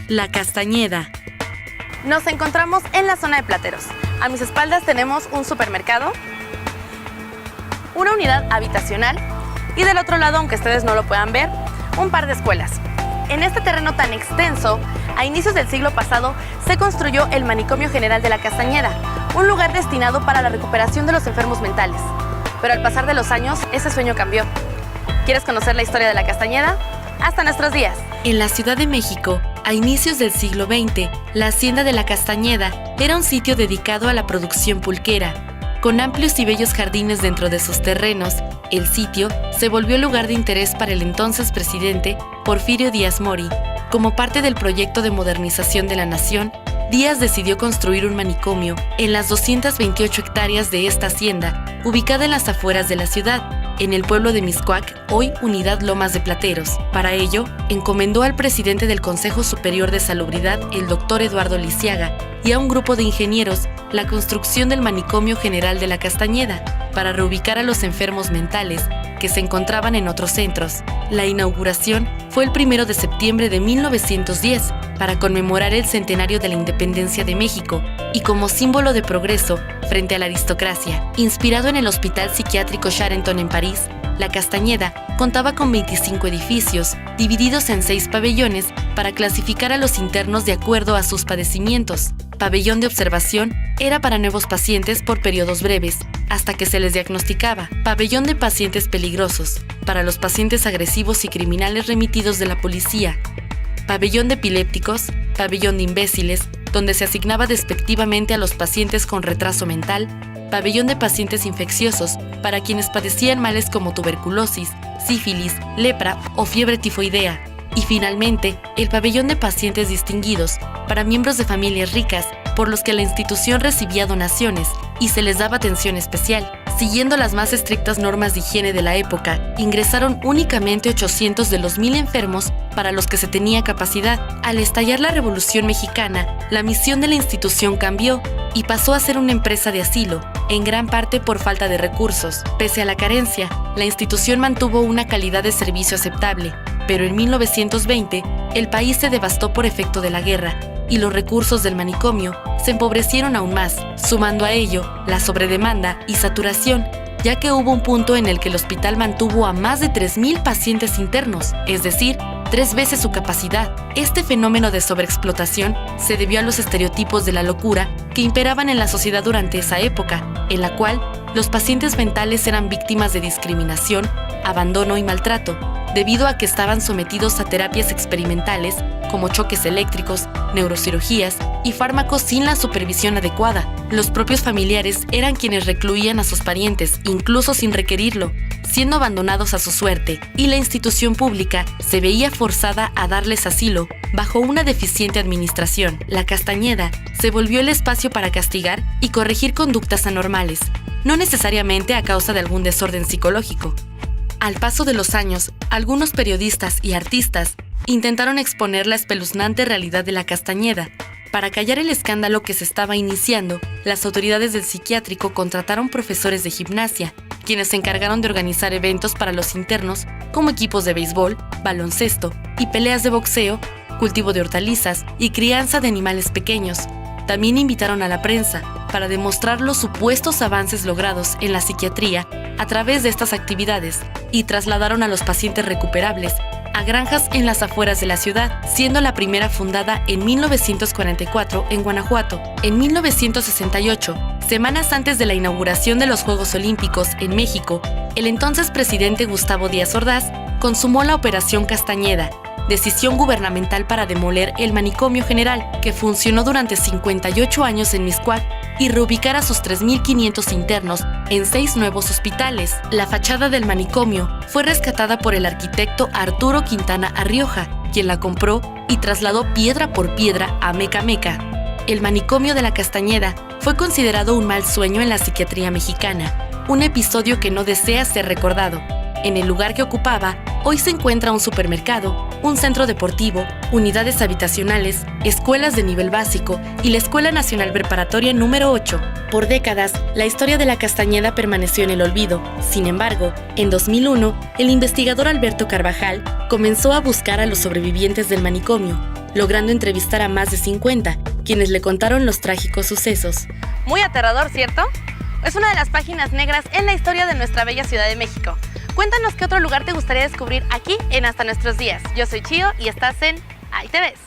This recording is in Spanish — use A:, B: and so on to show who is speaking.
A: La Castañeda.
B: Nos encontramos en la zona de Plateros. A mis espaldas tenemos un supermercado, una unidad habitacional y del otro lado, aunque ustedes no lo puedan ver, un par de escuelas. En este terreno tan extenso, a inicios del siglo pasado, se construyó el Manicomio General de la Castañeda, un lugar destinado para la recuperación de los enfermos mentales. Pero al pasar de los años, ese sueño cambió. ¿Quieres conocer la historia de la Castañeda? Hasta nuestros días.
A: En la Ciudad de México, a inicios del siglo XX, la Hacienda de la Castañeda era un sitio dedicado a la producción pulquera. Con amplios y bellos jardines dentro de sus terrenos, el sitio se volvió lugar de interés para el entonces presidente Porfirio Díaz Mori. Como parte del proyecto de modernización de la nación, Díaz decidió construir un manicomio en las 228 hectáreas de esta hacienda, ubicada en las afueras de la ciudad, en el pueblo de Mixcoac, hoy Unidad Lomas de Plateros. Para ello, encomendó al presidente del Consejo Superior de Salubridad, el doctor Eduardo Lisiaga, y a un grupo de ingenieros la construcción del Manicomio General de la Castañeda, para reubicar a los enfermos mentales que se encontraban en otros centros. La inauguración fue el 1 de septiembre de 1910, para conmemorar el centenario de la independencia de México y como símbolo de progreso frente a la aristocracia. Inspirado en el Hospital Psiquiátrico Charenton en París, la Castañeda contaba con 25 edificios, divididos en 6 pabellones para clasificar a los internos de acuerdo a sus padecimientos. Pabellón de observación era para nuevos pacientes por periodos breves, hasta que se les diagnosticaba. Pabellón de pacientes peligrosos, para los pacientes agresivos y criminales remitidos de la policía. Pabellón de epilépticos, pabellón de imbéciles, donde se asignaba despectivamente a los pacientes con retraso mental. Pabellón de pacientes infecciosos, para quienes padecían males como tuberculosis, sífilis, lepra o fiebre tifoidea. Y finalmente, el pabellón de pacientes distinguidos, para miembros de familias ricas, por los que la institución recibía donaciones y se les daba atención especial. Siguiendo las más estrictas normas de higiene de la época, ingresaron únicamente 800 de los 1000 enfermos para los que se tenía capacidad. Al estallar la Revolución Mexicana, la misión de la institución cambió y pasó a ser una empresa de asilo, en gran parte por falta de recursos. Pese a la carencia, la institución mantuvo una calidad de servicio aceptable, pero en 1920 el país se devastó por efecto de la guerra y los recursos del manicomio se empobrecieron aún más, sumando a ello la sobredemanda y saturación, ya que hubo un punto en el que el hospital mantuvo a más de 3000 pacientes internos, es decir, 3 veces su capacidad. Este fenómeno de sobreexplotación se debió a los estereotipos de la locura que imperaban en la sociedad durante esa época, en la cual los pacientes mentales eran víctimas de discriminación, abandono y maltrato, debido a que estaban sometidos a terapias experimentales como choques eléctricos, neurocirugías y fármacos sin la supervisión adecuada. Los propios familiares eran quienes recluían a sus parientes, incluso sin requerirlo, siendo abandonados a su suerte, y la institución pública se veía forzada a darles asilo bajo una deficiente administración. La Castañeda se volvió el espacio para castigar y corregir conductas anormales, no necesariamente a causa de algún desorden psicológico. Al paso de los años, algunos periodistas y artistas intentaron exponer la espeluznante realidad de la Castañeda. Para callar el escándalo que se estaba iniciando, las autoridades del psiquiátrico contrataron profesores de gimnasia, quienes se encargaron de organizar eventos para los internos como equipos de béisbol, baloncesto y peleas de boxeo, cultivo de hortalizas y crianza de animales pequeños. También invitaron a la prensa para demostrar los supuestos avances logrados en la psiquiatría a través de estas actividades y trasladaron a los pacientes recuperables a granjas en las afueras de la ciudad, siendo la primera fundada en 1944 en Guanajuato. En 1968, semanas antes de la inauguración de los Juegos Olímpicos en México, el entonces presidente Gustavo Díaz Ordaz consumó la Operación Castañeda, decisión gubernamental para demoler el Manicomio General, que funcionó durante 58 años en Mixcoac, y reubicar a sus 3.500 internos en 6 nuevos hospitales. La fachada del manicomio fue rescatada por el arquitecto Arturo Quintana Arrioja, quien la compró y trasladó piedra por piedra a Mecameca. El Manicomio de la Castañeda fue considerado un mal sueño en la psiquiatría mexicana, un episodio que no desea ser recordado. En el lugar que ocupaba, hoy se encuentra un supermercado, un centro deportivo, unidades habitacionales, escuelas de nivel básico y la Escuela Nacional Preparatoria número 8. Por décadas, la historia de la Castañeda permaneció en el olvido. Sin embargo, en 2001, el investigador Alberto Carvajal comenzó a buscar a los sobrevivientes del manicomio. logrando entrevistar a más de 50, quienes le contaron los trágicos sucesos.
B: Muy aterrador, ¿cierto? Es una de las páginas negras en la historia de nuestra bella Ciudad de México. Cuéntanos qué otro lugar te gustaría descubrir aquí en Hasta Nuestros Días. Yo soy Chío y estás en Ahí Te Ves.